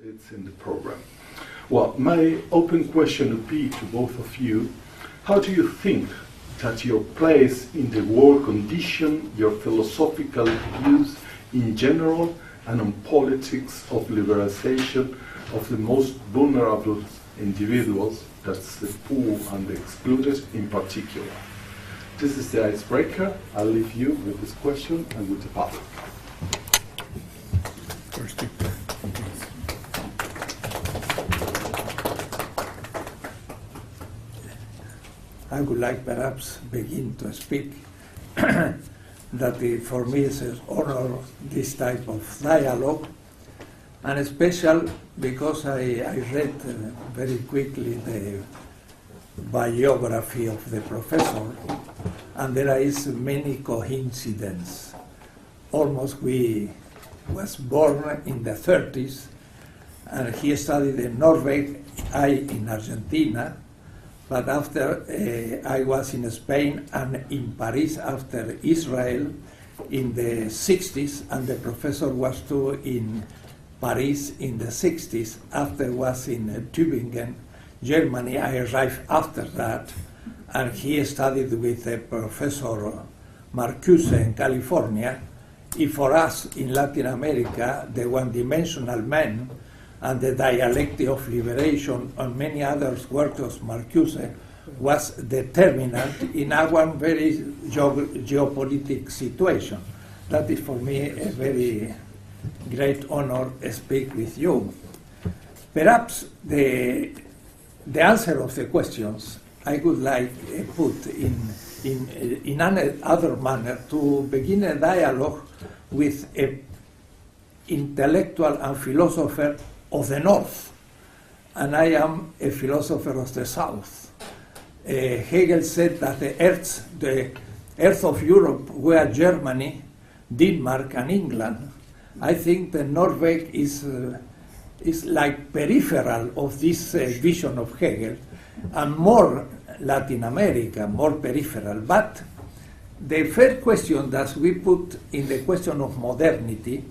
it's in the program. Well, my open question would be to both of you, how do you think that your place in the world condition your philosophical views in general and on politics of liberalization of the most vulnerable individuals, that's the poor and the excluded in particular? This is the icebreaker. I'll leave you with this question and with the public. I would like perhaps begin to speak that for me is an honor this type of dialogue, and special because I read very quickly the biography of the professor, and there is many coincidences. Almost we was born in the 30s, and he studied in Norway, I in Argentina, but after I was in Spain and in Paris after Israel in the 60s, and the professor was too in Paris in the 60s. After was in Tübingen, Germany. I arrived after that, and he studied with Professor Marcuse in California. And for us in Latin America, the one-dimensional man and the dialectic of liberation and many other works of Marcuse was determinant in our very geopolitical situation. That is for me a very great honor to speak with you. Perhaps the answer of the questions I would like put in another manner to begin a dialogue with an intellectual and philosopher of the North, and I am a philosopher of the South. Hegel said that the earth of Europe were Germany, Denmark, and England. I think that Norway is like peripheral of this vision of Hegel, and more Latin America, more peripheral. But the first question that we put in the question of modernity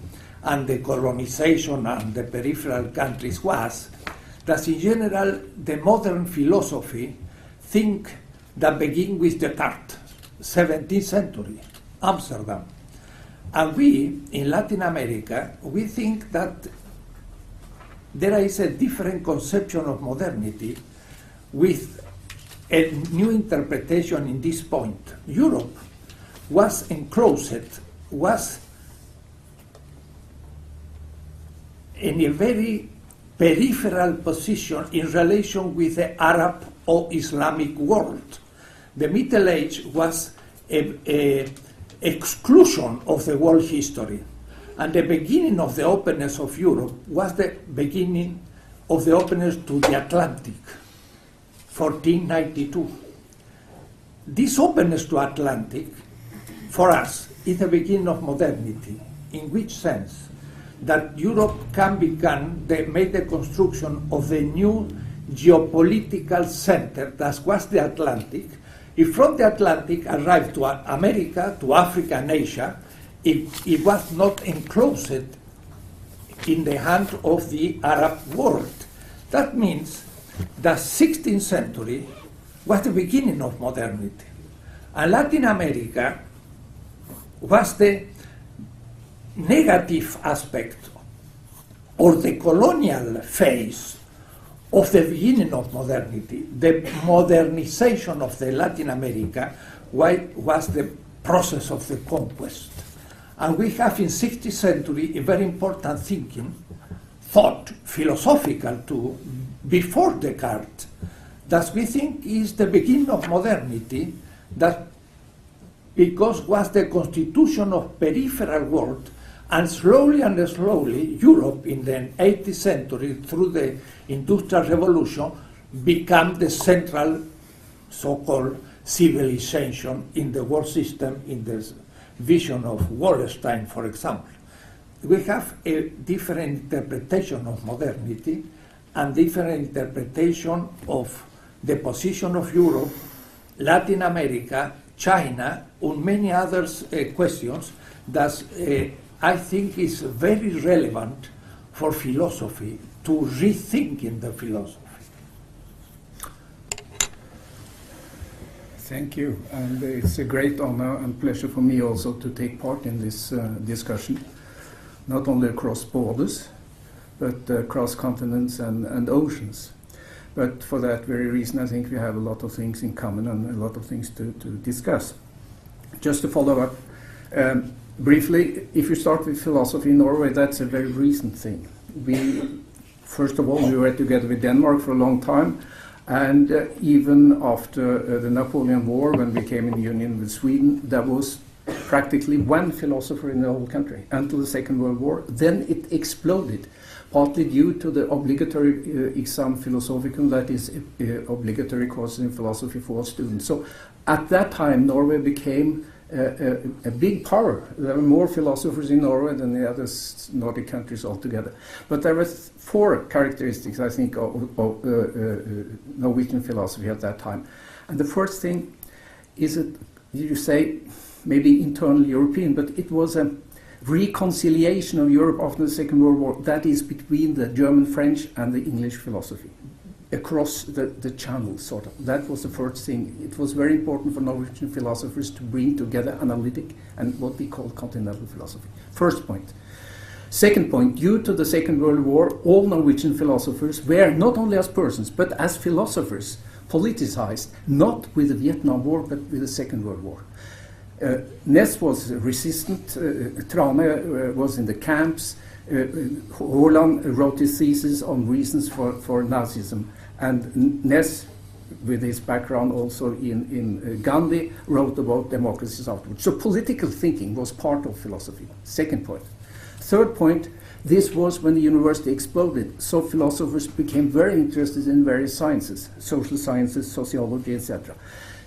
and the colonization and the peripheral countries was that in general the modern philosophy think that begin with Descartes, 17th century, Amsterdam. And we, in Latin America, we think that there is a different conception of modernity with a new interpretation in this point. Europe was enclosed, was in a very peripheral position in relation with the Arab or Islamic world. The Middle Age was a exclusion of the world history, and the beginning of the openness of Europe was the beginning of the openness to the Atlantic, 1492. This openness to Atlantic, for us, is the beginning of modernity. In which sense? That Europe can make the construction of the new geopolitical center that was the Atlantic. If from the Atlantic arrived to America, to Africa and Asia, it was not enclosed in the hand of the Arab world. That means the 16th century was the beginning of modernity. And Latin America was the negative aspect or the colonial phase of the beginning of modernity. The modernization of the Latin America was the process of the conquest. And we have in 16th century a very important thought, philosophical too, before Descartes, that we think is the beginning of modernity, that because was the constitution of peripheral world, and slowly Europe in the 18th century through the Industrial Revolution became the central so-called civilization in the world system in the vision of Wallenstein, for example. We have a different interpretation of modernity and different interpretation of the position of Europe, Latin America, China, and many other questions that I think is very relevant for philosophy to rethink in the philosophy? Thank you, and it's a great honor and pleasure for me also to take part in this discussion, not only across borders, but across continents and oceans. But for that very reason, I think we have a lot of things in common and a lot of things to discuss. Just to follow up briefly, if you start with philosophy in Norway, that's a very recent thing. First of all, we were together with Denmark for a long time, and even after the Napoleon War, when we came in union with Sweden, there was practically one philosopher in the whole country until the Second World War. Then it exploded, partly due to the obligatory exam philosophicum, that is obligatory courses in philosophy for all students. So at that time, Norway became a big power. There were more philosophers in Norway than the other Nordic countries altogether. But there were four characteristics, I think, of Norwegian philosophy at that time. And the first thing is, you say, maybe internal European, but it was a reconciliation of Europe after the Second World War, that is between the German, French and the English philosophy, across the channel, sort of. That was the first thing. It was very important for Norwegian philosophers to bring together analytic and what we call continental philosophy. First point. Second point, due to the Second World War, all Norwegian philosophers were, not only as persons, but as philosophers, politicized, not with the Vietnam War, but with the Second World War. Ness was resistant, Trane was in the camps, Holland wrote his thesis on reasons for Nazism, and Ness, with his background also in Gandhi, wrote about democracies afterwards. So political thinking was part of philosophy. Second point. Third point, this was when the university exploded, so philosophers became very interested in various sciences, social sciences, sociology, etc.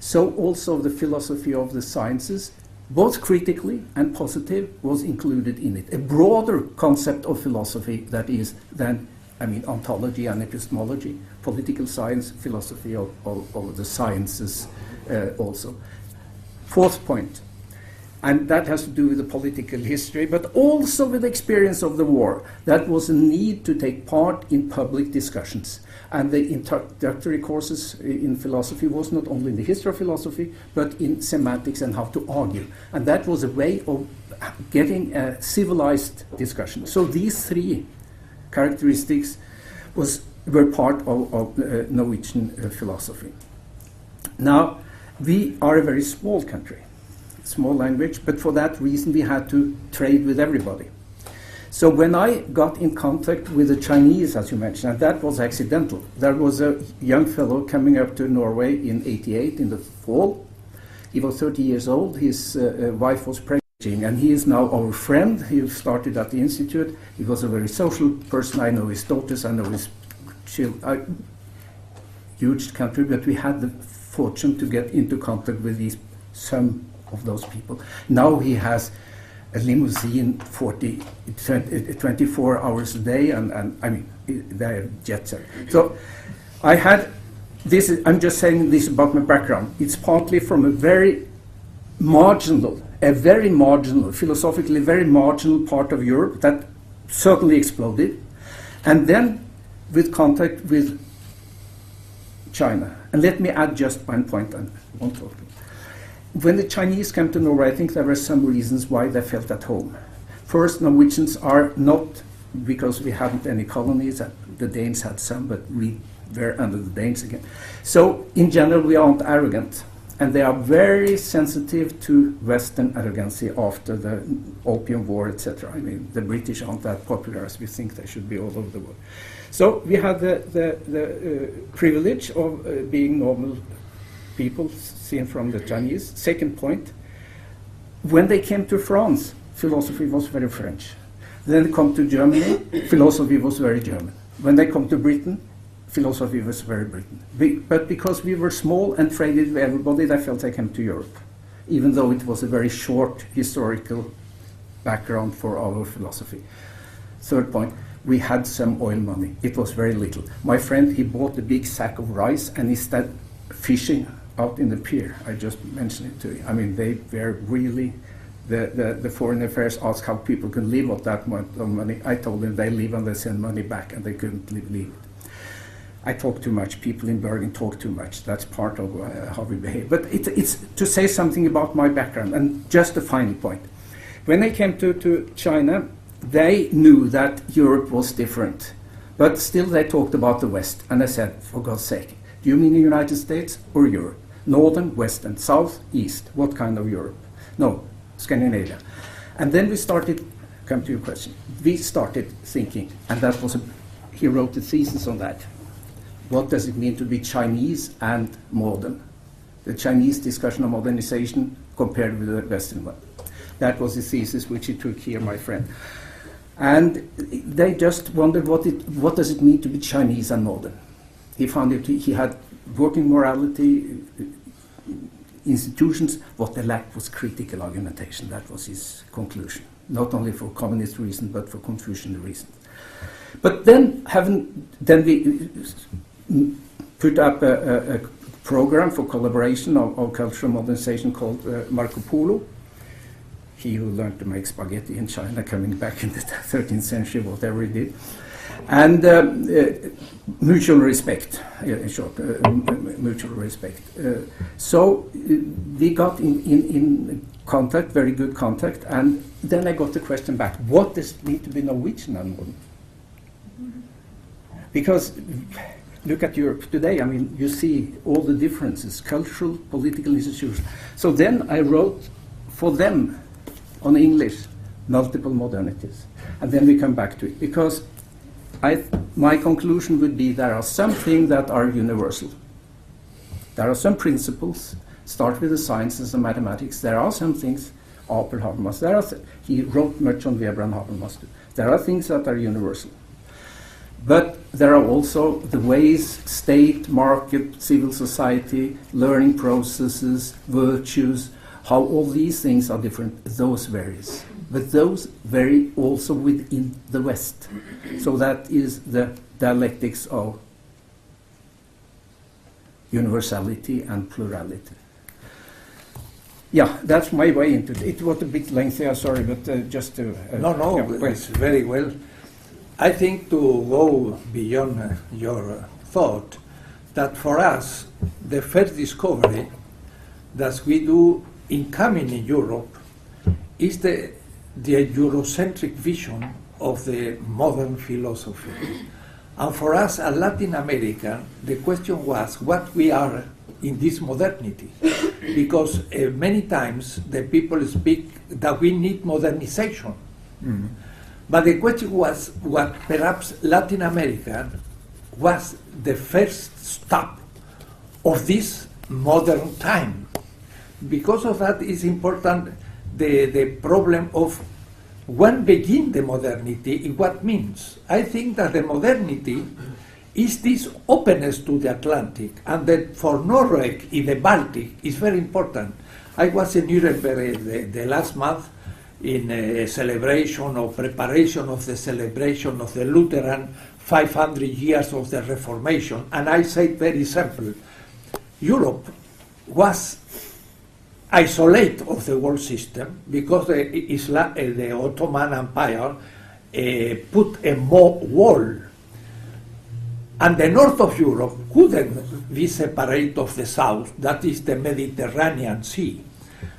So also the philosophy of the sciences, both critically and positive, was included in it. A broader concept of philosophy that is than, ontology and epistemology, political science, philosophy of the sciences also. Fourth point, and that has to do with the political history, but also with the experience of the war. That was a need to take part in public discussions. And the introductory courses in philosophy was not only in the history of philosophy, but in semantics and how to argue. And that was a way of getting a civilized discussion. So these three characteristics were part of Norwegian philosophy. Now, we are a very small country, small language, but for that reason we had to trade with everybody. So when I got in contact with the Chinese, as you mentioned, and that was accidental. There was a young fellow coming up to Norway in '88 in the fall. He was 30 years old. His wife was pregnant, and he is now our friend. He started at the institute. He was a very social person. I know his daughters. I know his children. Huge country, but we had the fortune to get into contact with some of those people. Now he has a limousine 24 hours a day, and they're jet set. So I had this. I'm just saying this about my background. It's partly from a very marginal, philosophically very marginal part of Europe that certainly exploded, and then with contact with China. And let me add just one point on one topic. When the Chinese came to Norway, I think there were some reasons why they felt at home. First, Norwegians are not, because we hadn't any colonies, the Danes had some, but we were under the Danes again. So, in general, we aren't arrogant. And they are very sensitive to Western arrogancy after the Opium War, etc. The British aren't that popular as we think they should be all over the world. So, we had the privilege of being normal people seen from the Chinese. Second point, when they came to France, philosophy was very French. Then they come to Germany, philosophy was very German. When they come to Britain, philosophy was very Britain. But because we were small and traded with everybody, they felt they came to Europe, even though it was a very short historical background for our philosophy. Third point, we had some oil money. It was very little. My friend, he bought a big sack of rice and he started fishing out in the pier. I just mentioned it to you. They were really the foreign affairs asked how people can live on that amount of money. I told them they live and they send money back, and they couldn't leave it. I talk too much. People in Bergen talk too much. That's part of how we behave. But it's to say something about my background. And just a final point. When I came to China, they knew that Europe was different. But still they talked about the West. And I said, for God's sake, do you mean the United States or Europe? Northern, Western, South, East. What kind of Europe? No, Scandinavia. And then we started, come to your question, we started thinking, and that was, he wrote a thesis on that. What does it mean to be Chinese and modern? The Chinese discussion of modernization compared with the Western one. That was the thesis which he took here, my friend. And they just wondered what does it mean to be Chinese and modern? He found it, he had working morality, institutions. What they lacked was critical argumentation. That was his conclusion. Not only for communist reasons, but for Confucian reasons. But then we put up a program for collaboration of cultural modernization called Marco Polo. He who learned to make spaghetti in China, coming back in the 13th century, whatever he did. And mutual respect, in short, mutual respect. So we got in contact, very good contact, and then I got the question back, what does it need to be Norwegian and modern? Because look at Europe today, I mean, you see all the differences, cultural, political institutions. So then I wrote for them on English, multiple modernities. And then we come back to it, because my conclusion would be there are some things that are universal. There are some principles, start with the sciences and mathematics. There are some things, Apel, Habermas, he wrote much on Weber and Habermas too. There are things that are universal. But there are also the ways, state, market, civil society, learning processes, virtues, how all these things are different, those varies. But those vary also within the West. So that is the dialectics of universality and plurality. Yeah, that's my way into it. It was a bit lengthy, sorry, but just to... No, yeah, it's very well. I think to go beyond your thought, that for us, the first discovery that we do in coming in Europe is the Eurocentric vision of the modern philosophy. And for us, as Latin American, the question was what we are in this modernity. Because many times the people speak that we need modernization. Mm-hmm. But the question was what perhaps Latin America was the first step of this modern time. Because of that is important the problem of when begin the modernity, what means. I think that the modernity is this openness to the Atlantic, and that for Norway in the Baltic is very important. I was in Nuremberg the last month in a celebration or preparation of the celebration of the Lutheran 500 years of the Reformation, and I said very simple, Europe was isolate of the world system because the Ottoman Empire put a wall, and the north of Europe couldn't be separate of the south, that is the Mediterranean Sea.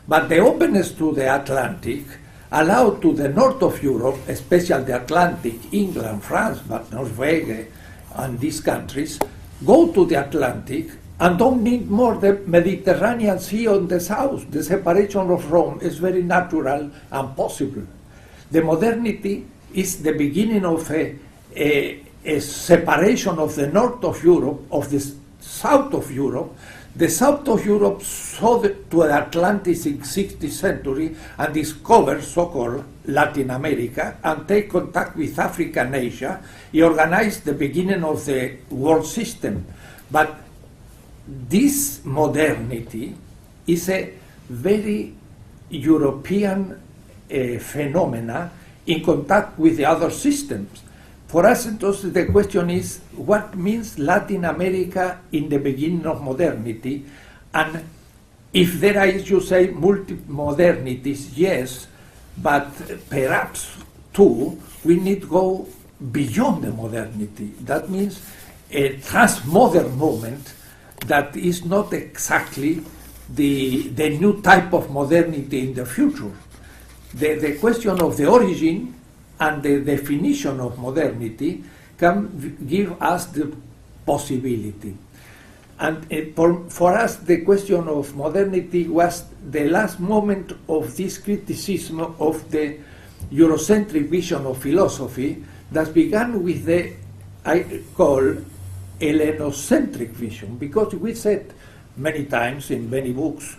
But the openness to the Atlantic allowed to the north of Europe, especially the Atlantic, England, France, but Norway and these countries, go to the Atlantic and don't need more the Mediterranean Sea on the south. The separation of Rome is very natural and possible. The modernity is the beginning of a separation of the north of Europe, of the south of Europe. The south of Europe saw to the Atlantic in 16th century and discovered so-called Latin America and take contact with Africa and Asia. He organized the beginning of the world system. But this modernity is a very European phenomena in contact with the other systems. For us, entonces, the question is, what means Latin America in the beginning of modernity? And if there are, as you say, multi-modernities, yes, but perhaps too, we need to go beyond the modernity. That means a transmodern movement that is not exactly the new type of modernity in the future. The question of the origin and the definition of modernity can give us the possibility. And for us, the question of modernity was the last moment of this criticism of the Eurocentric vision of philosophy that began with the, I call, Hellenocentric vision, because we said many times in many books,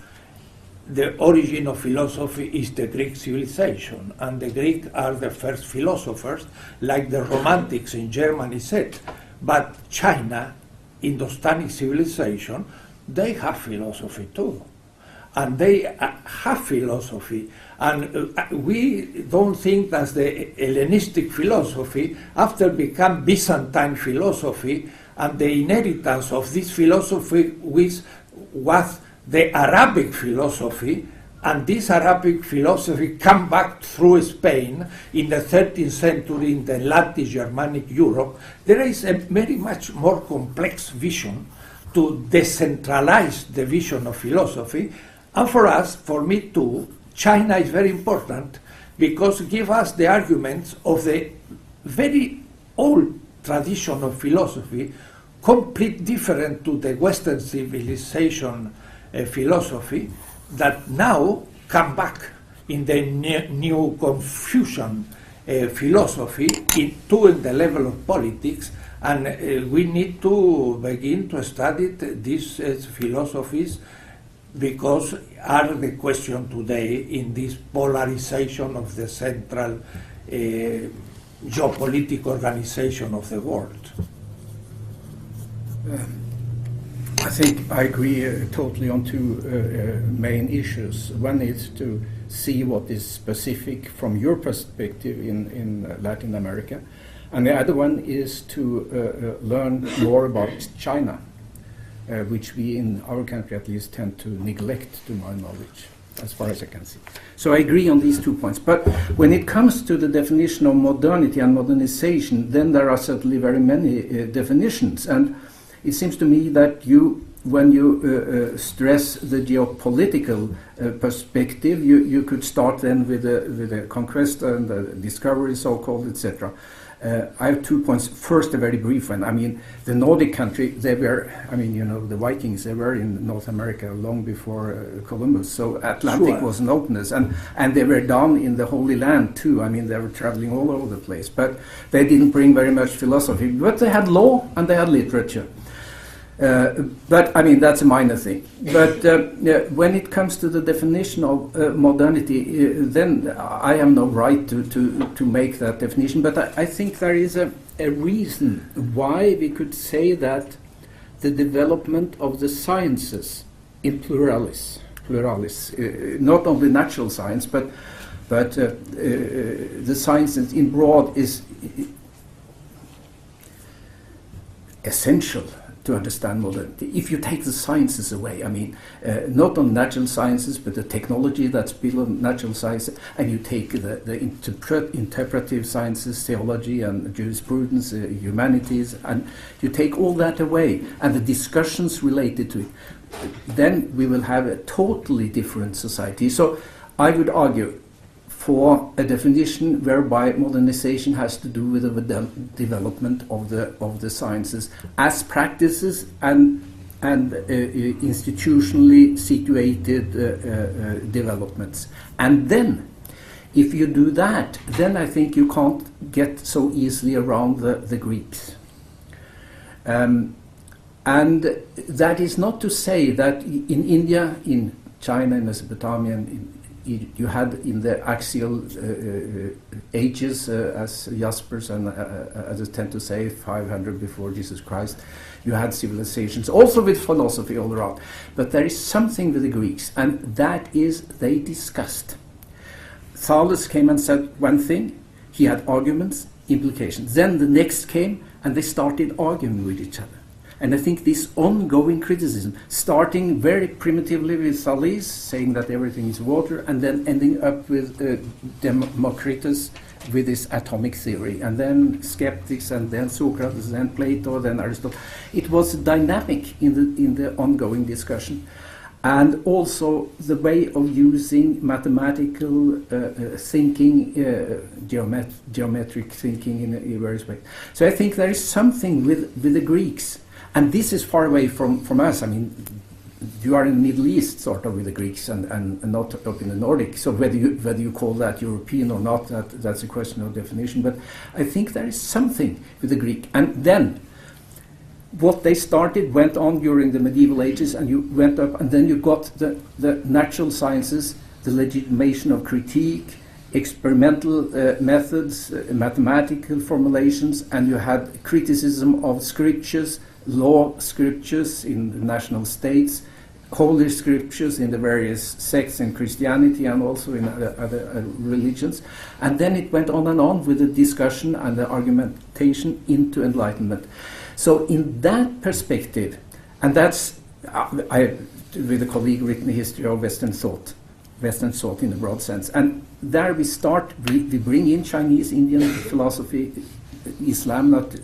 the origin of philosophy is the Greek civilization, and the Greeks are the first philosophers, like the Romantics in Germany said. But China, Indostani civilization, they have philosophy too. And they have philosophy. And we don't think that the Hellenistic philosophy, after become Byzantine philosophy, and the inheritance of this philosophy was the Arabic philosophy, and this Arabic philosophy came back through Spain in the 13th century in the Latin Germanic Europe. There is a very much more complex vision to decentralize the vision of philosophy. And for us, for me too, China is very important because it gives us the arguments of the very old tradition of philosophy, completely different to the Western civilization philosophy, that now come back in the new Confucian philosophy into the level of politics, and we need to begin to study these philosophies because are the question today in this polarization of the central geopolitical organization of the world. I think I agree totally on two main issues. One is to see what is specific from your perspective in Latin America, and the other one is to learn more about China, which we in our country at least tend to neglect, to my knowledge, as far as I can see. So I agree on these 2 points. But when it comes to the definition of modernity and modernization, then there are certainly very many definitions. And it seems to me that when you stress the geopolitical perspective, you could start then with the conquest and the discovery, so-called, etc. I have 2 points. First, a very brief one. I mean, the Nordic country, they were, I mean, you know, the Vikings, they were in North America long before Columbus, so Atlantic was an openness, and they were down in the Holy Land too. I mean, they were traveling all over the place, but they didn't bring very much philosophy, but they had law and they had literature. But I mean, that's a minor thing. But when it comes to the definition of modernity, then I have no right to make that definition. But I think there is a reason why we could say that the development of the sciences in pluralis, not only natural science, but the sciences in broad is essential to understand modernity. If you take the sciences away, I mean, not on natural sciences, but the technology that's built on natural sciences, and you take the interpretive sciences, theology and jurisprudence, humanities, and you take all that away, and the discussions related to it, then we will have a totally different society. So I would argue for a definition whereby modernization has to do with the development of the sciences as practices and institutionally situated developments. And then, if you do that, then I think you can't get so easily around the Greeks. And that is not to say that in India, in China, in Mesopotamia, you had in the axial ages, as Jaspers and others tend to say, 500 before Jesus Christ, you had civilizations, also with philosophy all around. But there is something with the Greeks, and that is they discussed. Thales came and said one thing, he had arguments, implications. Then the next came, and they started arguing with each other. And I think this ongoing criticism, starting very primitively with Thales, saying that everything is water, and then ending up with Democritus with his atomic theory, and then skeptics, and then Socrates, then Plato, then Aristotle. It was dynamic in the ongoing discussion. And also the way of using mathematical thinking, geometric thinking in various ways. So I think there is something with the Greeks, and this is far away from us. I mean, you are in the Middle East, sort of, with the Greeks, and not up in the Nordic. So whether you call that European or not, that's a question of definition. But I think there is something with the Greek, and then what they started went on during the medieval ages, and you went up, and then you got the natural sciences, the legitimation of critique, experimental methods, mathematical formulations, and you had criticism of scriptures, law scriptures in the national states, holy scriptures in the various sects in Christianity and also in other religions. And then it went on with the discussion and the argumentation into Enlightenment. So in that perspective, and that's, I, with a colleague, written a history of Western thought in a broad sense. And there we start, we bring in Chinese, Indian philosophy, Islam, not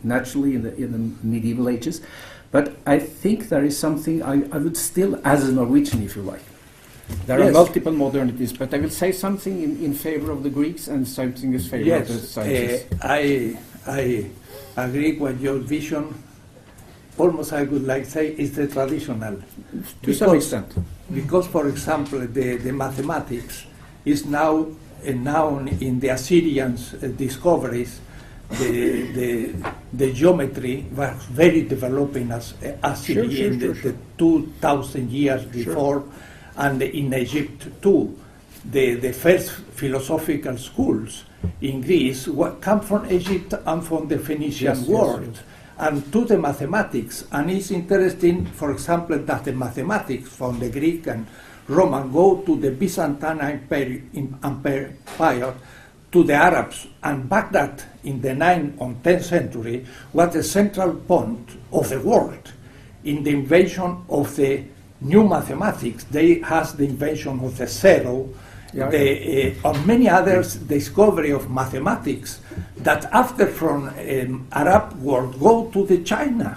naturally in the medieval ages. But I think there is something I would still, as a Norwegian, if you like, there are multiple modernities, but I will say something in favor of the Greeks and something in favor of the scientists. I agree with your vision. Almost I would like to say is the traditional. To some extent. Because, for example, the mathematics is now known in the Assyrians' discoveries. The geometry was very developing as Assyria in the 2,000 years before, and in Egypt too. The first philosophical schools in Greece come from Egypt and from the Phoenician world, and to the mathematics. And it's interesting, for example, that the mathematics from the Greek and Roman go to the Byzantine Empire, to the Arabs, and Baghdad in the 9th and 10th century was the central point of the world. In the invention of the new mathematics, they has the invention of the zero, and many others discovery of mathematics that after from Arab world go to the China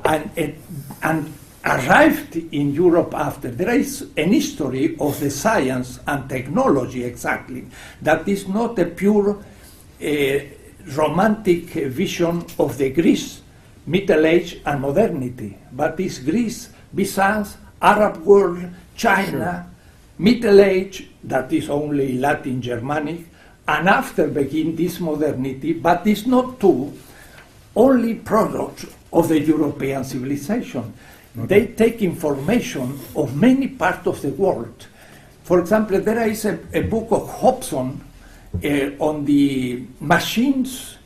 and arrived in Europe after. There is an history of the science and technology exactly that is not a pure romantic vision of the Greece, Middle Age and modernity, but is Greece, Byzance, Arab world, China, Middle Age, that is only Latin, Germanic, and after begin this modernity, but is not too only product of the European civilization. They take information of many parts of the world. For example, there is a book of Hobson on the machines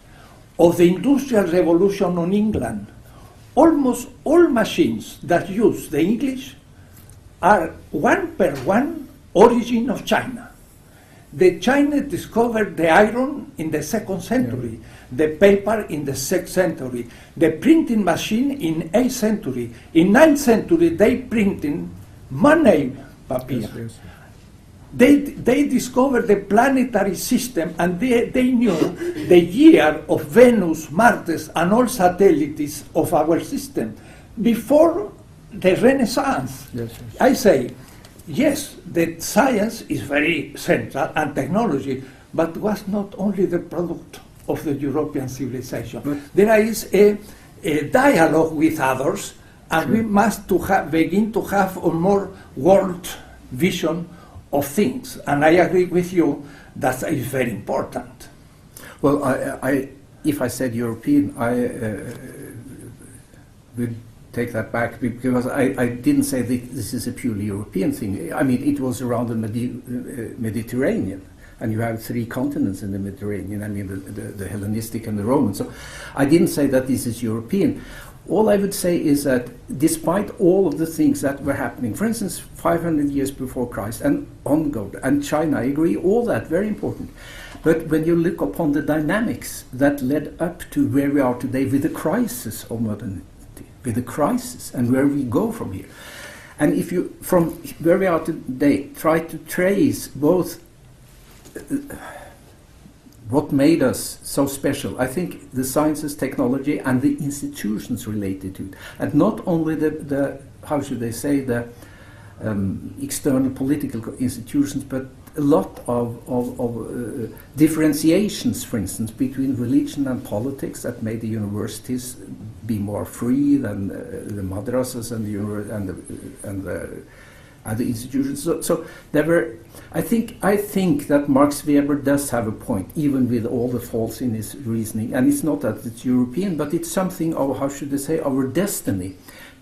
of the Industrial Revolution on England. Almost all machines that use the English are one per one origin of China. The China discovered the iron in the 2nd century, the paper in the 6th century, the printing machine in 8th century. In 9th century, they printed money paper. They discovered the planetary system, and they knew the year of Venus, Mars, and all satellites of our system before the Renaissance. I say, yes, the science is very central and technology, but was not only the product of the European civilization. But there is a dialogue with others, and we must begin to have a more world vision of things. And I agree with you that is very important. Well, if I said European, I would take that back, because I didn't say that this is a purely European thing. I mean, it was around the Mediterranean, and you have 3 continents in the Mediterranean. I mean, the Hellenistic and the Roman. So I didn't say that this is European. All I would say is that despite all of the things that were happening, for instance, 500 years before Christ and ongoing, and China, I agree, all that, very important. But when you look upon the dynamics that led up to where we are today with the crisis of modernity, with the crisis and where we go from here. And if you, from where we are today, try to trace both what made us so special, I think the sciences, technology, and the institutions related to it, and not only the how should they say, the external political institutions, but a lot of differentiations, for instance, between religion and politics that made the universities be more free than the madrasas and the institutions. So there were. I think that Max Weber does have a point, even with all the faults in his reasoning. And it's not that it's European, but it's something of, how should they say, our destiny,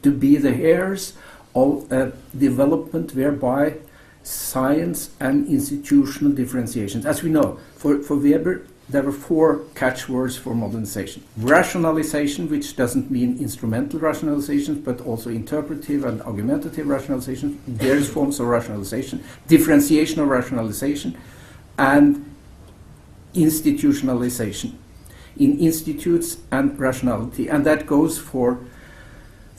to be the heirs of a development whereby science and institutional differentiations. As we know, for Weber, there were 4 catchwords for modernization. Rationalization, which doesn't mean instrumental rationalizations, but also interpretive and argumentative rationalization, various forms of rationalization, differentiation of rationalization, and institutionalization in institutes and rationality. And that goes for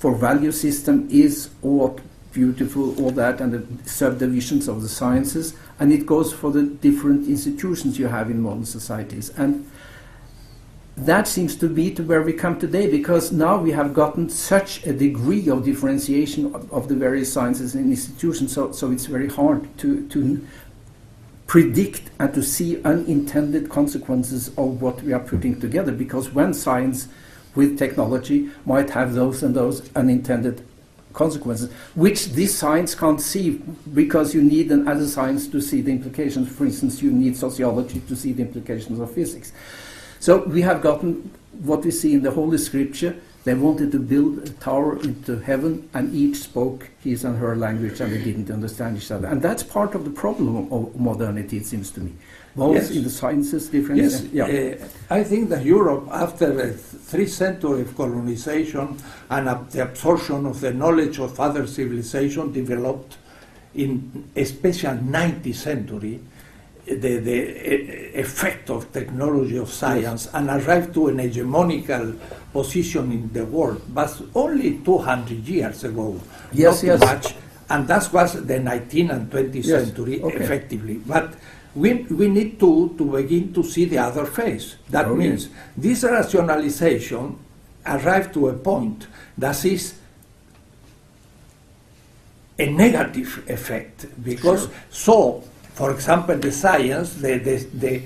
value system, is what beautiful, all that, and the subdivisions of the sciences, and it goes for the different institutions you have in modern societies. And that seems to be to where we come today, because now we have gotten such a degree of differentiation of the various sciences and institutions, so it's very hard to predict and to see unintended consequences of what we are putting together, because when science with technology might have those and those unintended consequences, which this science can't see, because you need another science to see the implications. For instance, you need sociology to see the implications of physics. So we have gotten what we see in the Holy Scripture. They wanted to build a tower into heaven, and each spoke his and her language, and they didn't understand each other. And that's part of the problem of modernity, it seems to me. Both yes. in the sciences, different... Yes, I think that Europe, after 3 centuries of colonization and the absorption of the knowledge of other civilizations, developed in especially 19th century the effect of technology, of science, yes. and arrived to an hegemonical position in the world, but only 200 years ago, yes, not yes. much, and that was the 19th and 20th yes. century, okay. effectively. But we need to begin to see the other face. That means this rationalization arrived to a point that is a negative effect, because sure. For example, the science, they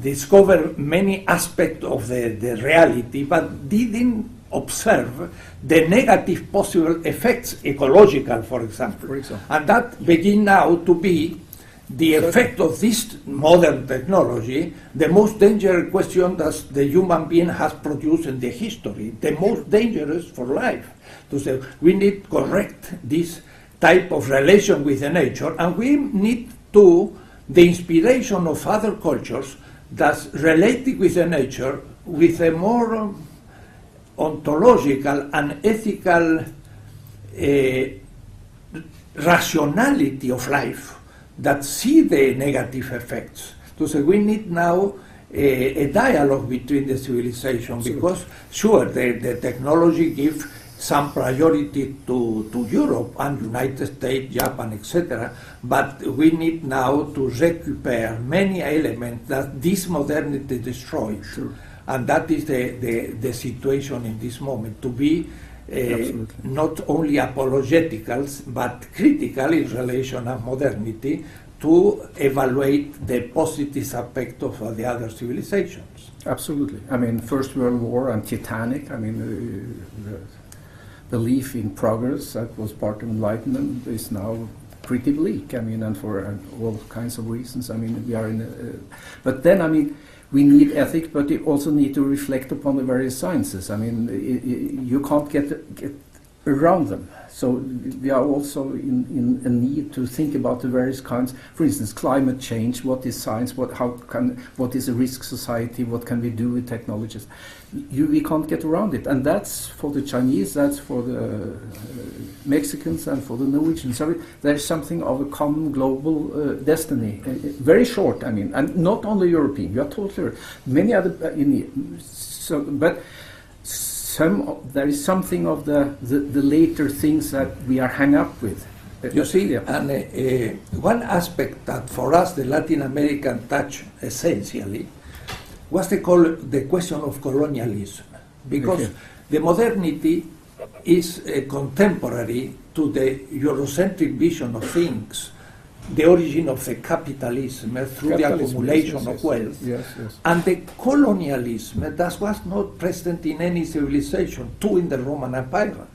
discover many aspects of the reality, but didn't observe the negative possible effects, ecological, for example. And that begin now to be the effect of this modern technology, the most dangerous question that the human being has produced in the history, the most dangerous for life. To say, we need to correct this type of relation with the nature, and we need to the inspiration of other cultures that's related with the nature with a more ontological and ethical rationality of life that see the negative effects. So we need now a dialogue between the civilization, because sure, the technology gives some priority to Europe and United States, Japan, etc. But we need now to recuperate many elements that this modernity destroyed. Sure. And that is the situation in this moment, to be not only apologetical, but critical in relation to modernity, to evaluate the positive aspect of the other civilizations. Absolutely. I mean, First World War and Titanic, I mean, the belief in progress that was part of Enlightenment is now pretty bleak. I mean, and for all kinds of reasons. I mean, we are in but then, I mean, we need ethics, but we also need to reflect upon the various sciences. I mean, you can't get around them. So we are also in a need to think about the various kinds. For instance, climate change. What is science? What is a risk society? What can we do with technologies? We can't get around it, and that's for the Chinese. That's for the Mexicans and for the Norwegians. So there's something of a common global destiny. Very short, I mean, and not only European. You are totally right. Many other but there is something of the later things that we are hung up with. You see, and one aspect that for us the Latin American touch essentially was the question of colonialism, because the modernity is contemporary to the Eurocentric vision of things, the origin of the capitalism through the accumulation of wealth, and the colonialism that was not present in any civilization, too in the Roman Empire.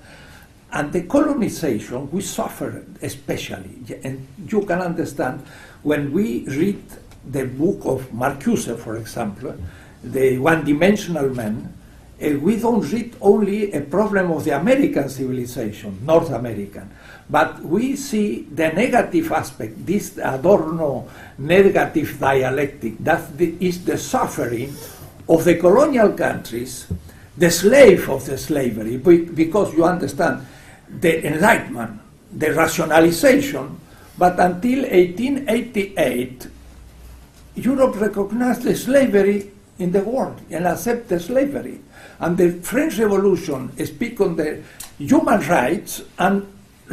And the colonization we suffered especially, and you can understand when we read the book of Marcuse, for example, the one-dimensional man, we don't read only a problem of the American civilization, North American, but we see the negative aspect, this Adorno negative dialectic, that is the suffering of the colonial countries, the slave of the slavery, because you understand, the Enlightenment, the rationalization, but until 1888, Europe recognized the slavery in the world and accepted slavery. And the French Revolution speaks on the human rights and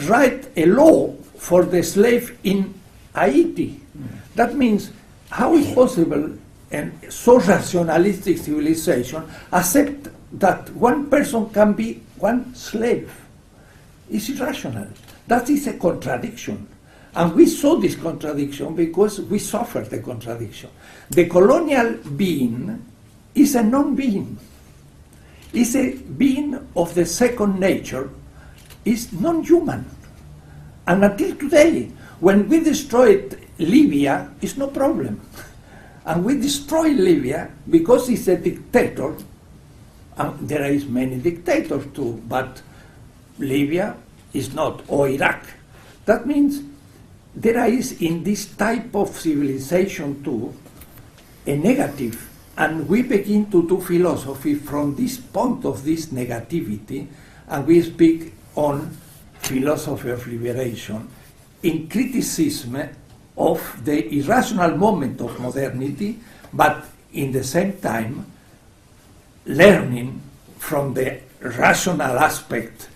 write a law for the slave in Haiti. That means, how is possible and so rationalistic civilization accept that one person can be one slave? It's irrational. That is a contradiction. And we saw this contradiction because we suffered the contradiction. The colonial being is a non-being. It's a being of the second nature. It's non-human. And until today, when we destroyed Libya, it's no problem. And we destroyed Libya because it's a dictator. And there is many dictators too, but Libya is not, or Iraq. That means there is in this type of civilization too a negative, and we begin to do philosophy from this point of this negativity, and we speak on philosophy of liberation in criticism of the irrational moment of modernity, but in the same time learning from the rational aspect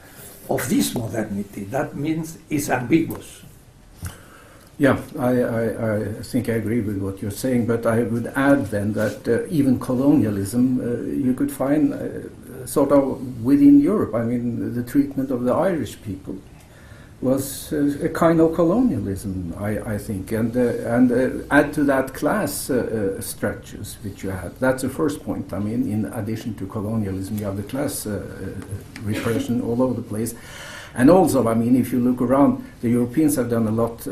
of this modernity. That means it's ambiguous. Yeah, I think I agree with what you're saying, but I would add then that even colonialism you could find sort of within Europe. I mean, the treatment of the Irish people was a kind of colonialism, I think, and add to that class structures which you had. That's the first point. I mean, in addition to colonialism, you have the class repression all over the place. And also, I mean, if you look around, the Europeans have done a lot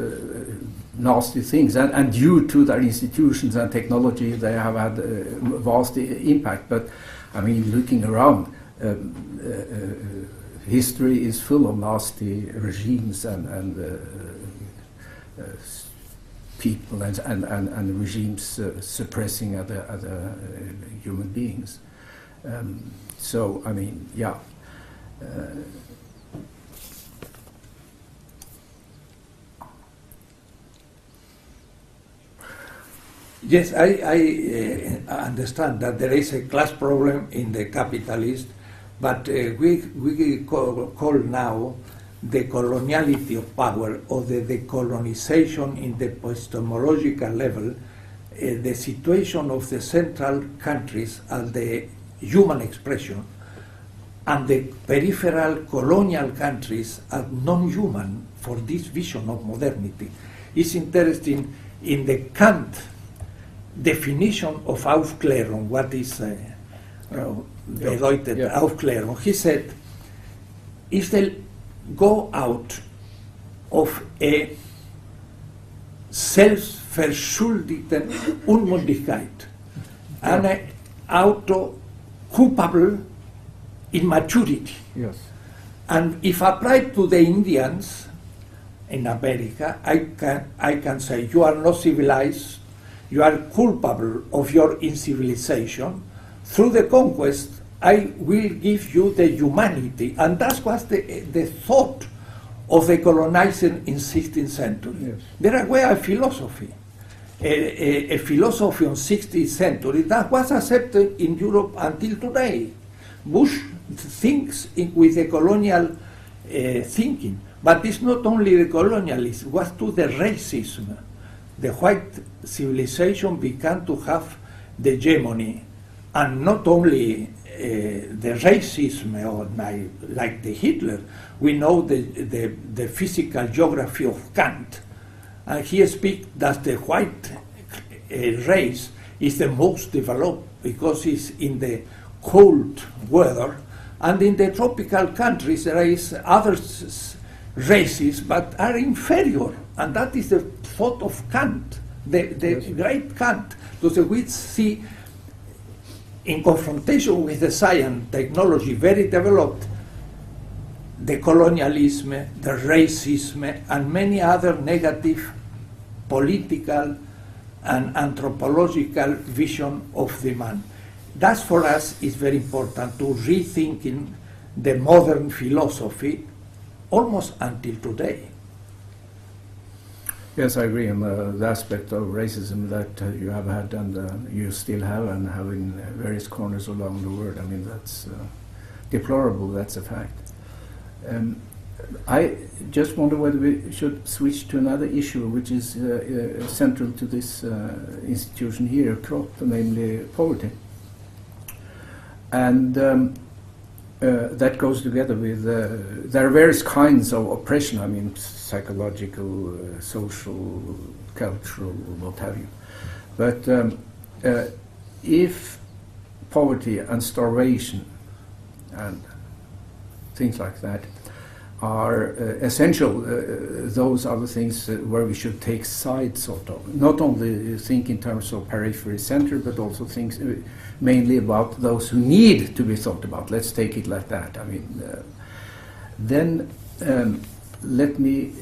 nasty things, and due to their institutions and technology, they have had vast impact. But, I mean, looking around, history is full of nasty regimes and people and regimes suppressing other human beings. So, I mean, yeah. Yes, I understand that there is a class problem in the capitalist, but we call now the coloniality of power or the decolonization in the epistemological level, the situation of the central countries as the human expression, and the peripheral colonial countries as non-human for this vision of modernity. It's interesting in the Kant definition of Aufklärung, what is bedeutet Aufklärung. He said, is the go out of a selbstverschuldete Unmündigkeit, eine auto-culpable immaturity. Yes. And if applied to the Indians in America, I can say, you are not civilized, you are culpable of your incivilization. Through the conquest, I will give you the humanity. And that was the thought of the colonizing in 16th century. Yes. There were a philosophy, a philosophy on 16th century that was accepted in Europe until today. Bush thinks with the colonial thinking, but it's not only the colonialism, it was to the racism. The white civilization began to have the hegemony, and not only the racism or like the Hitler. We know the physical geography of Kant, and he speaks that the white race is the most developed because it's in the cold weather, and in the tropical countries there is other races but are inferior, and that is the thought of Kant, the great Kant. So we see in confrontation with the science, technology very developed, the colonialism, the racism, and many other negative political and anthropological vision of the man. That for us is very important to rethinking the modern philosophy almost until today. Yes, I agree on the aspect of racism that you have had and you still have and have in various corners along the world. I mean, that's deplorable, that's a fact. I just wonder whether we should switch to another issue which is central to this institution here, CROP, namely poverty. And that goes together with, there are various kinds of oppression, I mean, psychological, social, cultural, what have you. But if poverty and starvation and things like that are essential, those are the things where we should take sides, sort of. Not only think in terms of periphery center, but also think mainly about those who need to be thought about. Let's take it like that. I mean, then let me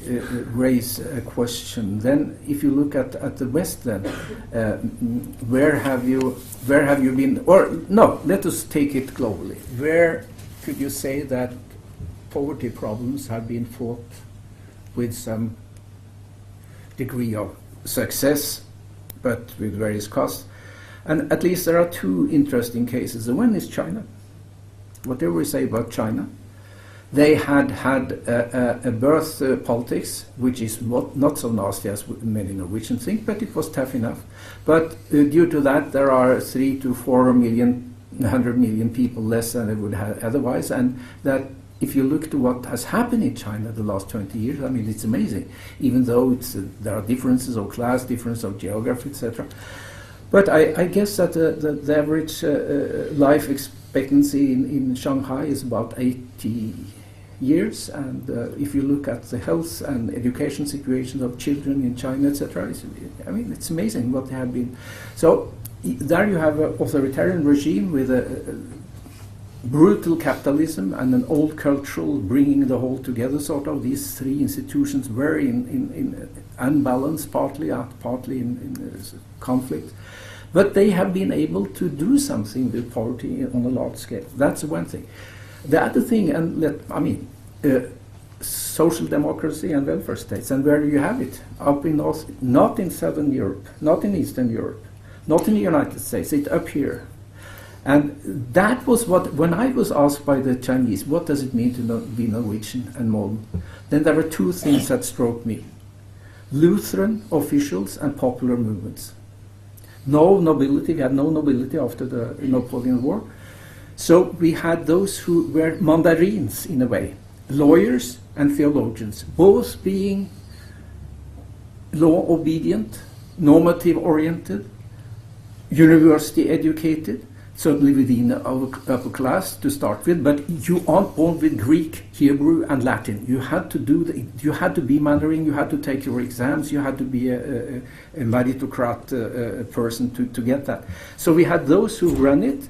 raise a question. Then, if you look at the West, then where have you been? Or no, let us take it globally. Where could you say that poverty problems have been fought with some degree of success, but with various costs? And at least there are two interesting cases. The one is China. Whatever we say about China, they had a birth politics, which is not so nasty as many Norwegians think, but it was tough enough. But due to that, there are 3 to 4 million, 100 million people less than they would have otherwise, and that if you look to what has happened in China the last 20 years, I mean, it's amazing, even though there are differences of class, difference of geography, etc. But I guess that the average life expectancy in Shanghai is about 80 years, and if you look at the health and education situations of children in China, etc., I mean, it's amazing what they have been. So there you have an authoritarian regime with a brutal capitalism and an old cultural bringing the whole together, sort of. These three institutions were in unbalance, partly in conflict. But they have been able to do something with poverty on a large scale. That's one thing. The other thing, social democracy and welfare states, and where do you have it? Up in North, not in Southern Europe, not in Eastern Europe, not in the United States, it's up here. And that was what, when I was asked by the Chinese, what does it mean to be Norwegian and modern? Then there were two things that struck me. Lutheran officials and popular movements. No nobility, we had no nobility after the Napoleon War. So we had those who were mandarins in a way, lawyers and theologians, both being law obedient, normative oriented, university educated, certainly within the upper class to start with, but you aren't born with Greek, Hebrew, and Latin. You had to you had to be Mandarin. You had to take your exams. You had to be a meritocrat person to get that. So we had those who run it,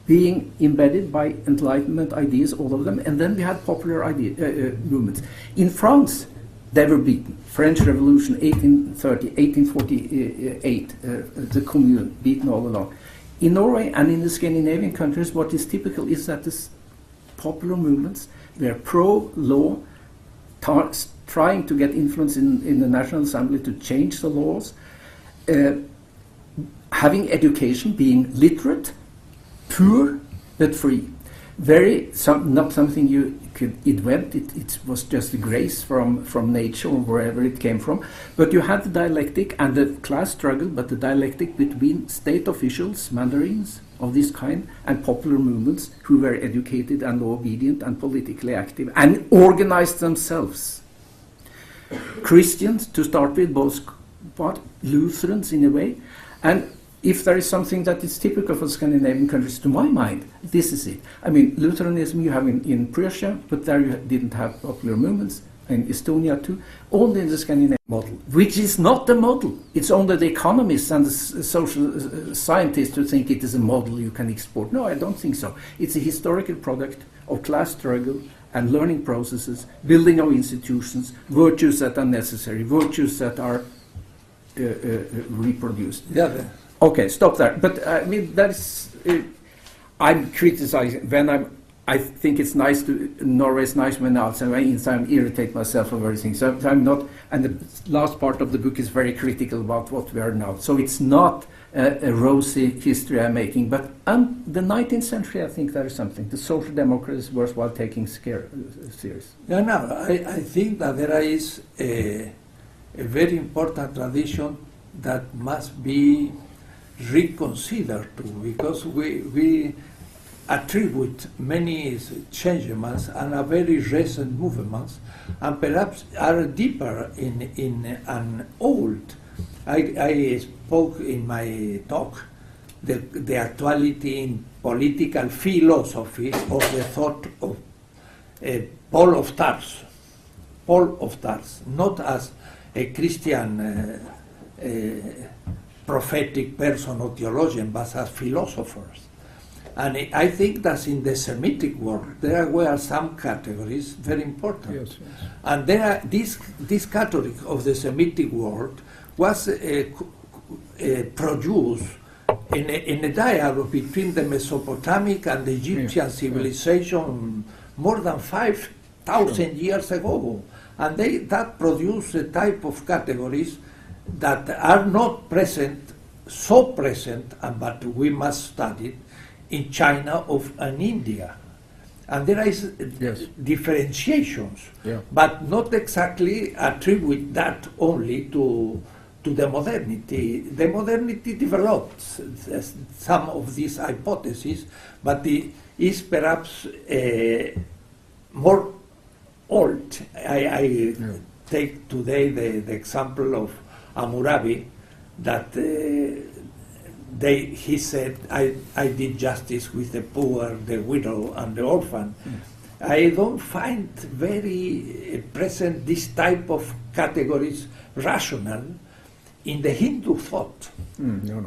being embedded by Enlightenment ideas, all of them, and then we had popular movements. In France, they were beaten. French Revolution, 1830, 1848, the Commune, beaten all along. In Norway and in the Scandinavian countries, what is typical is that the popular movements, they're pro-law, trying to get influence in the National Assembly to change the laws, having education, being literate, poor but free. not something you could invent. It was just a grace from nature or wherever it came from. But you had the dialectic and the class struggle, but the dialectic between state officials, mandarins of this kind, and popular movements who were educated and law obedient and politically active and organized themselves. Christians to start with, both Lutherans in a way, and if there is something that is typical for Scandinavian countries, to my mind, this is it. I mean, Lutheranism you have in Prussia, but there you didn't have popular movements, in Estonia too, only in the Scandinavian model, which is not the model. It's only the economists and the social scientists who think it is a model you can export. No, I don't think so. It's a historical product of class struggle and learning processes, building of institutions, virtues that are necessary, virtues that are reproduced. Yeah. Okay, stop there. But I mean, that's I'm criticizing when I think it's nice to Norway is nice when outside. I irritate myself over everything. So I'm not. And the last part of the book is very critical about what we are now. So it's not a rosy history I'm making. But the 19th century, I think there is something. The social democracy is worthwhile taking serious. No, I think that there is a very important tradition that must be reconsidered too, because we attribute many changements and a very recent movements, and perhaps are deeper in an old. I spoke in my talk the actuality in political philosophy of the thought of Paul of Tarsus, not as a Christian prophetic person or theologian, but as philosophers. And I think that in the Semitic world there were some categories very important. Yes. And there are this category of the Semitic world was produced in a dialogue between the Mesopotamic and the Egyptian civilization more than 5,000 years ago. And that produced a type of categories that are not present, but we must study it, in China and India. And there is differentiations, but not exactly attribute that only to the modernity. The modernity developed some of these hypotheses, but it is perhaps more old. I take today the example of Hammurabi, that he said, I did justice with the poor, the widow, and the orphan. I don't find very present this type of categories rational in the Hindu thought,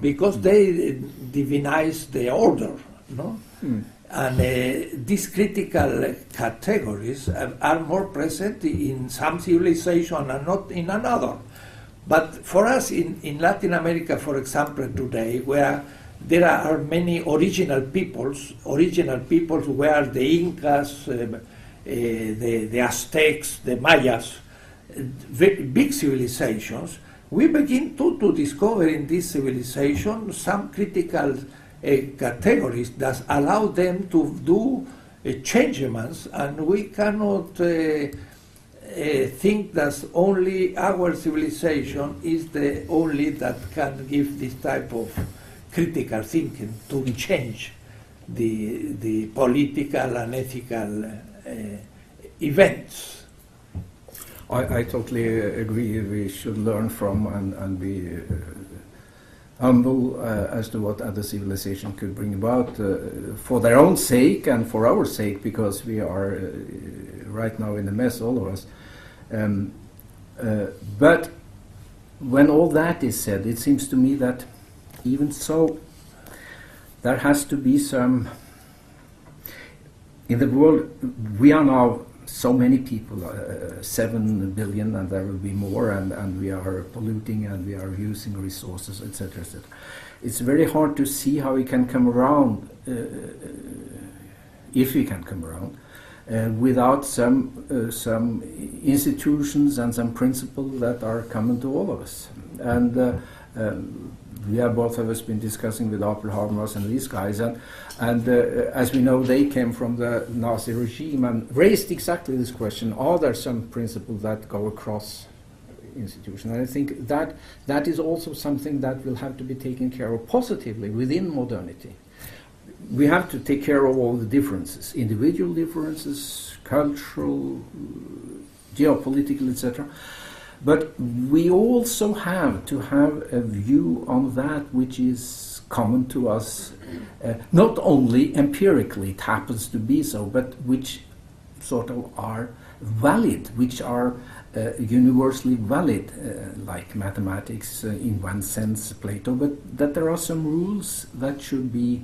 because they divinize the order, no? And these critical categories are more present in some civilization and not in another. But for us in Latin America, for example, today, where there are many original peoples were the Incas, the Aztecs, the Mayas, big civilizations, we begin to discover in this civilization some critical categories that allow them to do changements, and we cannot think that only our civilization is the only that can give this type of critical thinking to change the political and ethical events. I totally agree. We should learn from and be humble as to what other civilization could bring about for their own sake and for our sake, because we are right now in a mess, all of us. But when all that is said, it seems to me that even so, there has to be some. In the world, we are now so many people, 7 billion, and there will be more, and we are polluting and we are using resources, etc., etc. It's very hard to see how we can come around, if we can come around, without some institutions and some principles that are common to all of us. And we have both of us been discussing with Apel Habermas and these guys, and as we know, they came from the Nazi regime and raised exactly this question: are there some principles that go across institutions? And I think that is also something that will have to be taken care of positively within modernity. We have to take care of all the differences, individual differences, cultural, geopolitical, etc. But we also have to have a view on that which is common to us, not only empirically, it happens to be so, but which sort of are valid, which are universally valid, like mathematics in one sense, Plato, but that there are some rules that should be,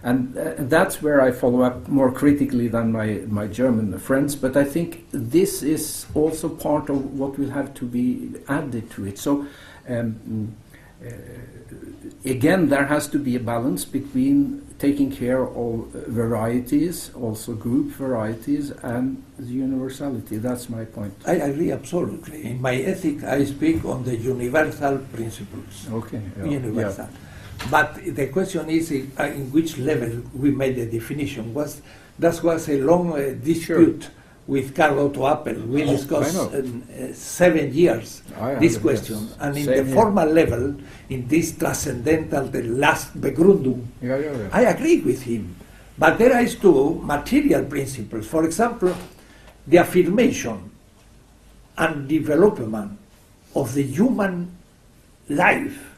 and that's where I follow up more critically than my German friends, but I think this is also part of what will have to be added to it. So again, there has to be a balance between taking care of varieties, also group varieties, and the universality. That's my point. I agree absolutely. In my ethic, I speak on the universal principles. Okay. Yeah. Universal. Yeah. But the question is in which level we made the definition. That was a long dispute with Carl Otto Appel. We discussed 7 years this question. Yes. And in the formal level, in this transcendental, the last Begründung, I agree with him. But there is two material principles. For example, the affirmation and development of the human life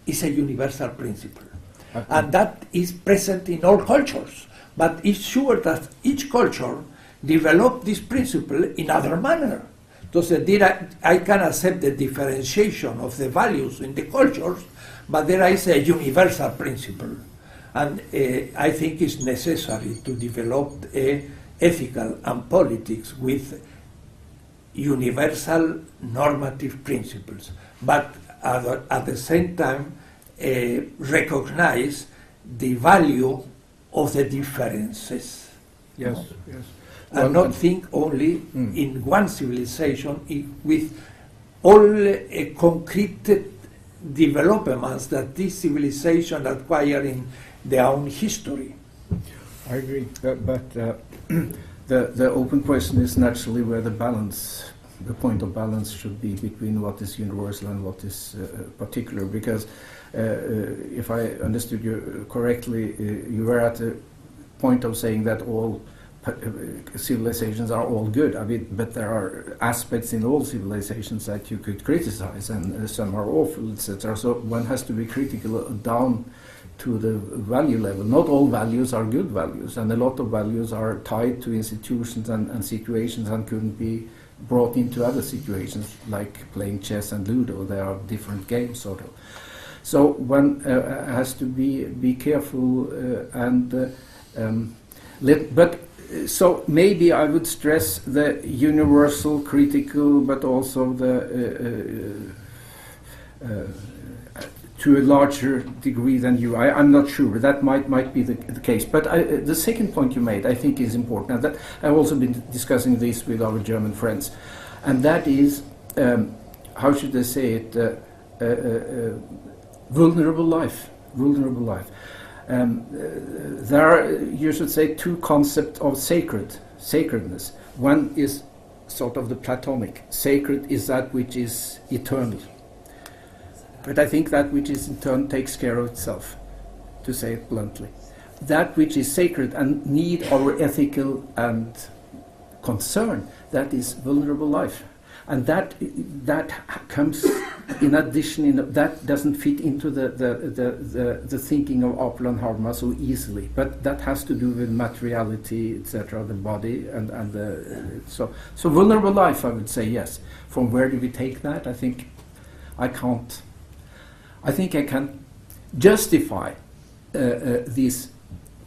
is a universal principle. And that is present in all cultures. But it's sure that each culture develop this principle in other manner. So I can accept the differentiation of the values in the cultures, but there is a universal principle. And I think it's necessary to develop ethical and politics with universal normative principles, but at the same time recognize the value of the differences. Yes, yes. And not think only in one civilization with all concrete developments that this civilization acquire in their own history. I agree, but the open question is naturally where the point of balance should be between what is universal and what is particular, because if I understood you correctly, you were at the point of saying that all civilizations are all good. I mean, but there are aspects in all civilizations that you could criticize, and some are awful, etc. So one has to be critical down to the value level. Not all values are good values, and a lot of values are tied to institutions and situations and couldn't be brought into other situations, like playing chess and Ludo. They are different games, sort of. So one has to be careful so maybe I would stress the universal, critical, but also the to a larger degree than you. I'm not sure. That might be the case. But the second point you made, I think, is important. And that I've also been discussing this with our German friends, and that is, how should I say it? Vulnerable life. Vulnerable life. There are, you should say, two concepts of sacredness. One is sort of the Platonic. Sacred is that which is eternal. But I think that which is eternal takes care of itself, to say it bluntly. That which is sacred and need our ethical and concern, that is vulnerable life. And that comes in addition. That doesn't fit into the thinking of Apel and Habermas so easily. But that has to do with materiality, etc., the body, and so vulnerable life. I would say yes. From where do we take that? I think I can't. I think I can justify these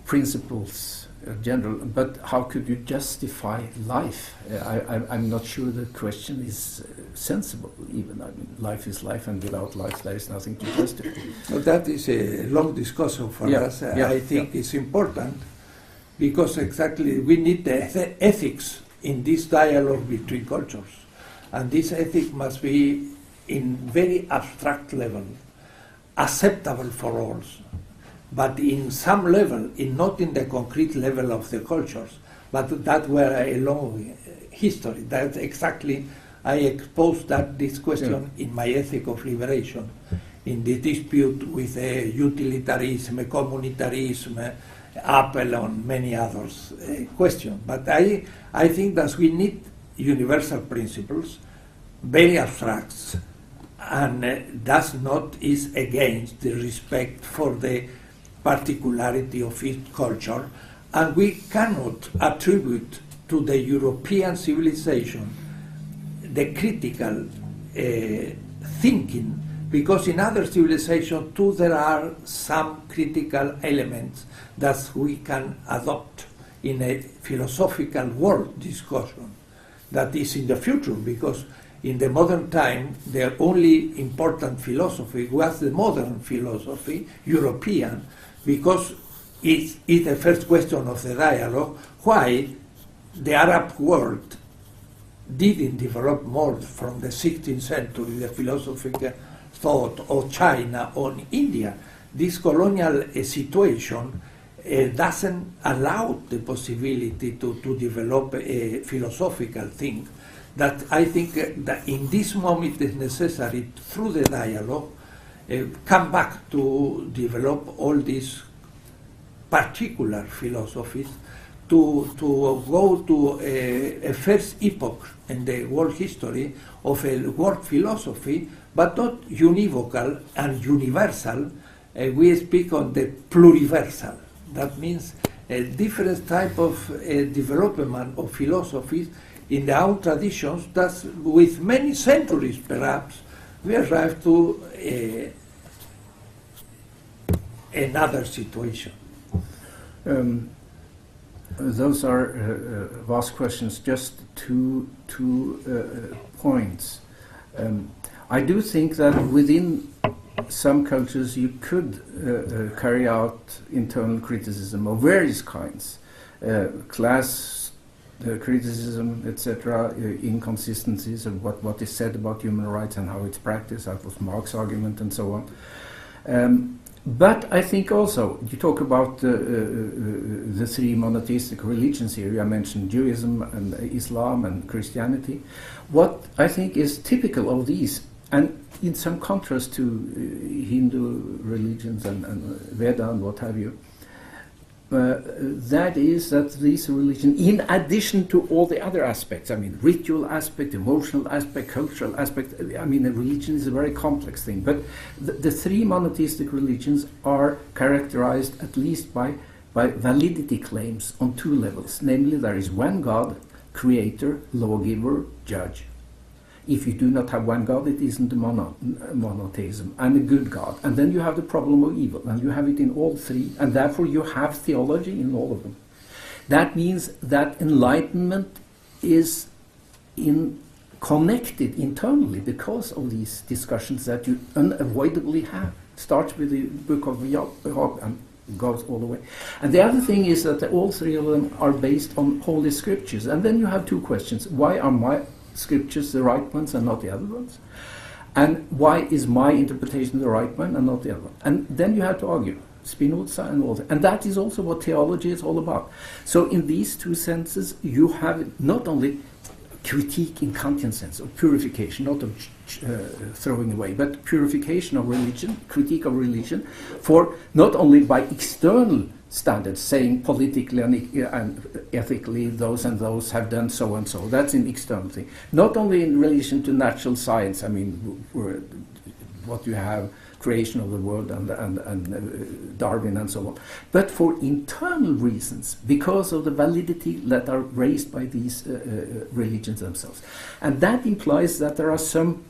principles. General, but how could you justify life? I'm not sure the question is sensible. Even, I mean, life is life, and without life there is nothing to justify. Well, that is a long discussion for us. I think it's important because exactly we need the ethics in this dialogue between cultures, and this ethic must be in very abstract level. acceptable for all, but in some level, not in the concrete level of the cultures, but that were a long history. That's exactly, I exposed this question in my Ethic of Liberation, in the dispute with utilitarism, communitarism, Apple, and many others questions. But I think that we need universal principles, very abstract, and is against the respect for the particularity of each culture, and we cannot attribute to the European civilization the critical thinking, because in other civilizations too there are some critical elements that we can adopt in a philosophical world discussion that is in the future, because in the modern time the only important philosophy was the modern philosophy, European, because it's the first question of the dialogue, why the Arab world didn't develop more from the 16th century, the philosophical thought of China or India. This colonial situation doesn't allow the possibility to develop a philosophical thing that I think that in this moment is necessary through the dialogue come back to develop all these particular philosophies to go to a first epoch in the world history of a world philosophy, but not univocal and universal. We speak on the pluriversal. That means a different type of development of philosophies in the own traditions that with many centuries perhaps we arrive to another situation. Those are vast questions. Just two points. I do think that within some cultures you could carry out internal criticism of various kinds, class criticism, etc., inconsistencies of what is said about human rights and how it's practiced. That was Marx's argument and so on. But I think also, you talk about the three monotheistic religions here. I mentioned Judaism and Islam and Christianity. What I think is typical of these, and in some contrast to Hindu religions and Veda and what have you, that is that these religions, in addition to all the other aspects, I mean, ritual aspect, emotional aspect, cultural aspect, I mean, a religion is a very complex thing, but the three monotheistic religions are characterized at least by validity claims on two levels. Namely, there is one God, creator, lawgiver, judge. If you do not have one God, it isn't a monotheism, and a good God. And then you have the problem of evil, and you have it in all three, and therefore you have theology in all of them. That means that enlightenment is connected internally because of these discussions that you unavoidably have. Starts with the book of Job and goes all the way. And the other thing is that all three of them are based on holy scriptures. And then you have two questions. Why are my scriptures the right ones and not the other ones? And why is my interpretation the right one and not the other one? And then you have to argue Spinoza and all that. And that is also what theology is all about. So in these two senses you have not only critique in Kantian sense of purification, not of throwing away, but purification of religion, critique of religion, for not only by external standards, saying politically and ethically those and those have done so and so. That's an external thing. Not only in relation to natural science, I mean, what you have, creation of the world and Darwin and so on, but for internal reasons, because of the validity that are raised by these religions themselves. And that implies that there are some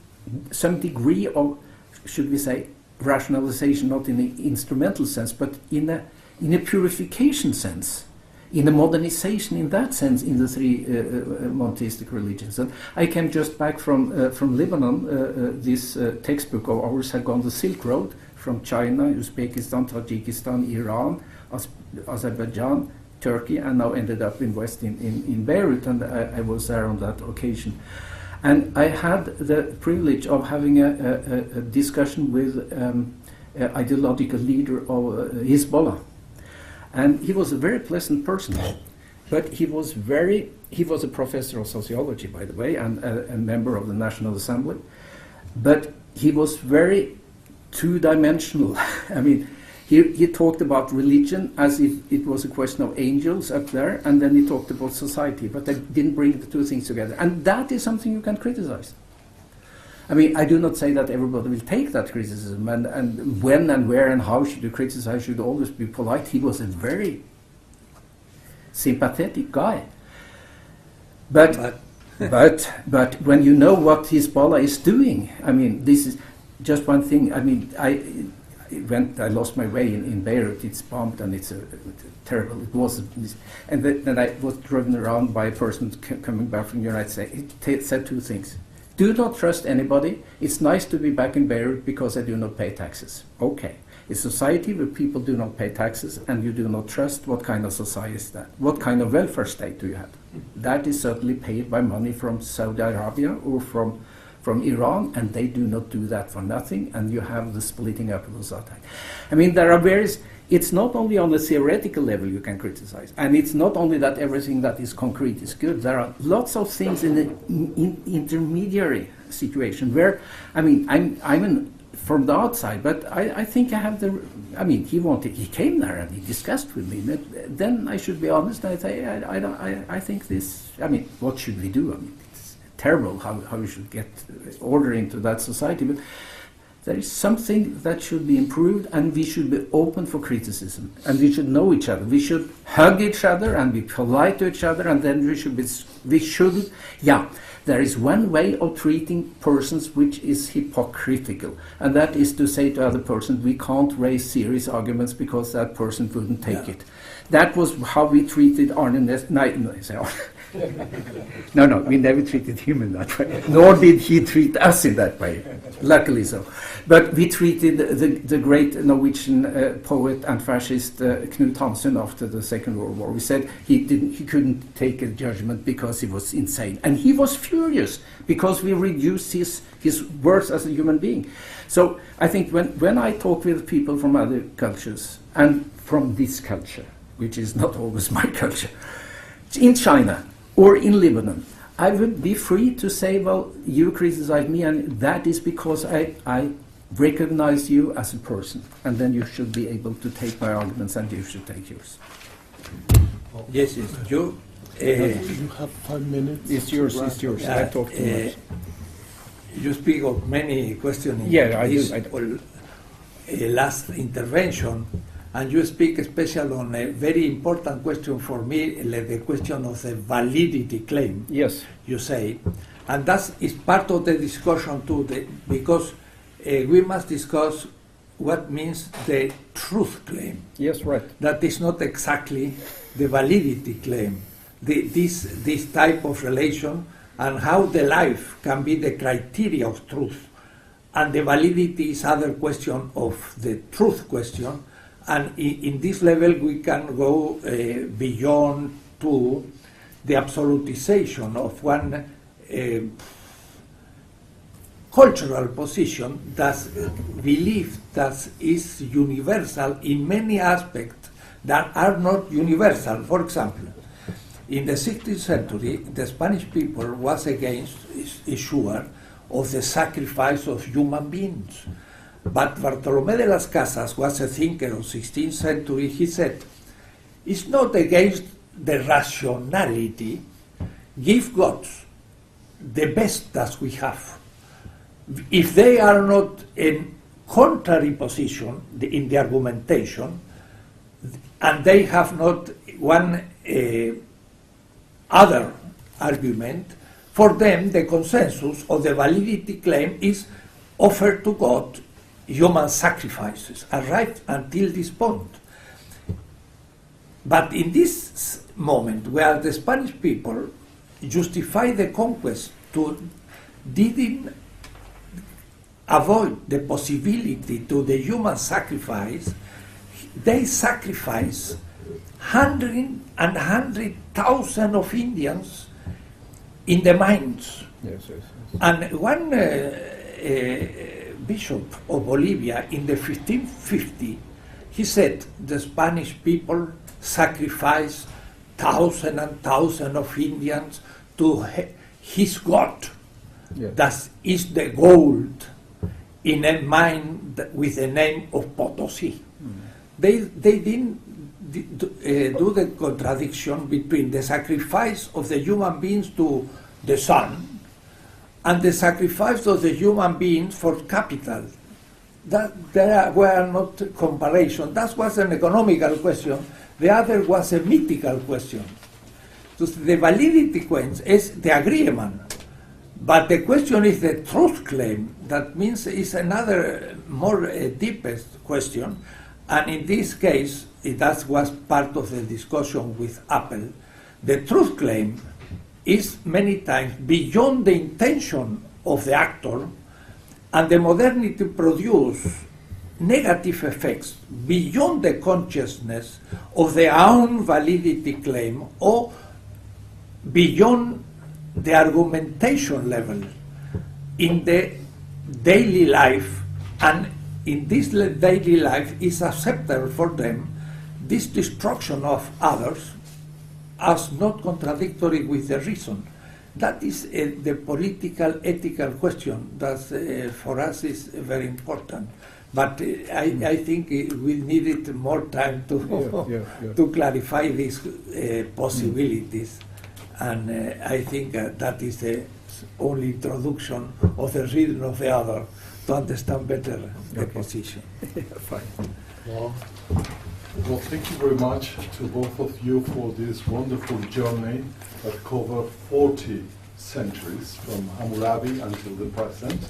degree of, should we say, rationalization, not in the instrumental sense, but in a purification sense, in a modernization in that sense in the three monotheistic religions. And I came just back from Lebanon. This textbook of ours had gone the Silk Road from China, Uzbekistan, Tajikistan, Iran, Azerbaijan, Turkey, and now ended up in West in Beirut, and I was there on that occasion. And I had the privilege of having a discussion with ideological leader of Hezbollah. And he was a very pleasant person, but he was a professor of sociology, by the way, and a member of the National Assembly. But he was very two-dimensional. I mean, he talked about religion as if it was a question of angels up there, and then he talked about society, but they didn't bring the two things together. And that is something you can criticize. I mean, I do not say that everybody will take that criticism, and when and where and how should you criticize should always be polite. He was a very sympathetic guy. But when you know what Hezbollah is doing, I mean, this is just one thing. I mean, I lost my way in Beirut. It's bombed and it's terrible. It was, and then I was driven around by a person coming back from the United States. He said two things. Do not trust anybody. It's nice to be back in Beirut because I do not pay taxes. Okay. It's a society where people do not pay taxes and you do not trust. What kind of society is that? What kind of welfare state do you have? That is certainly paid by money from Saudi Arabia or from Iran, and they do not do that for nothing, and you have the splitting up of the society. I mean, there are various. It's not only on the theoretical level you can criticize, and it's not only that everything that is concrete is good. There are lots of things in the intermediary situation where, I mean, I'm from the outside, but I think I have the. I mean, he came there and he discussed with me. Then I should be honest. I say I think this. I mean, what should we do? I mean, it's terrible how we should get order into that society, but. There is something that should be improved, and we should be open for criticism, and we should know each other. We should hug each other and be polite to each other, and then there is one way of treating persons which is hypocritical, and that is to say to other person, we can't raise serious arguments because that person wouldn't take it. That was how we treated Arne No, we never treated him in that way. Nor did he treat us in that way, luckily so. But we treated the great Norwegian poet and fascist Knut Hamsun after the Second World War. We said he couldn't take a judgment because he was insane. And he was furious because we reduced his worth as a human being. So I think when I talk with people from other cultures and from this culture, which is not always my culture, in China, or in Lebanon, I would be free to say, well, you criticize me, and that is because I recognize you as a person, and then you should be able to take my arguments, and you should take yours. Yes, you. You have 5 minutes. It's yours. I talked too much. You speak of many questions in this last intervention. And you speak especially on a very important question for me, like the question of the validity claim. Yes. You say. And that is part of the discussion too, because we must discuss what means the truth claim. Yes, right. That is not exactly the validity claim. This type of relation and how the life can be the criteria of truth. And the validity is other question of the truth question. And in this level, we can go beyond to the absolutization of one cultural position that belief that is universal in many aspects that are not universal. For example, in the 16th century, the Spanish people was against, is sure, of the sacrifice of human beings. But Bartolomé de las Casas was a thinker of 16th century. He said, it's not against the rationality. Give God the best that we have. If they are not in contrary position in the argumentation, and they have not one other argument, for them the consensus or the validity claim is offered to God human sacrifices, right until this point. But in this moment where the Spanish people justify the conquest didn't avoid the possibility to the human sacrifice, they sacrifice 100,000 of Indians in the mines. Yes. And one bishop of Bolivia in the 1550, he said the Spanish people sacrificed thousands and thousands of Indians to his God. Yeah. That is the gold in a mine with the name of Potosí. They didn't do the contradiction between the sacrifice of the human beings to the sun and the sacrifice of the human beings for capital. That there were not comparison. That was an economical question. The other was a mythical question. So the validity question is the agreement, but the question is the truth claim. That means it's another more deepest question. And in this case, that was part of the discussion with Apple. The truth claim is many times beyond the intention of the actor, and the modernity produces negative effects beyond the consciousness of their own validity claim or beyond the argumentation level in the daily life, and in this daily life is acceptable for them this destruction of others as not contradictory with the reason. That is the political, ethical question that for us is very important. But I think we needed more time to to clarify these possibilities. And I think that is the only introduction of the reading of the other to understand better the position. Fine. Well, thank you very much to both of you for this wonderful journey that covered 40 centuries from Hammurabi until the present.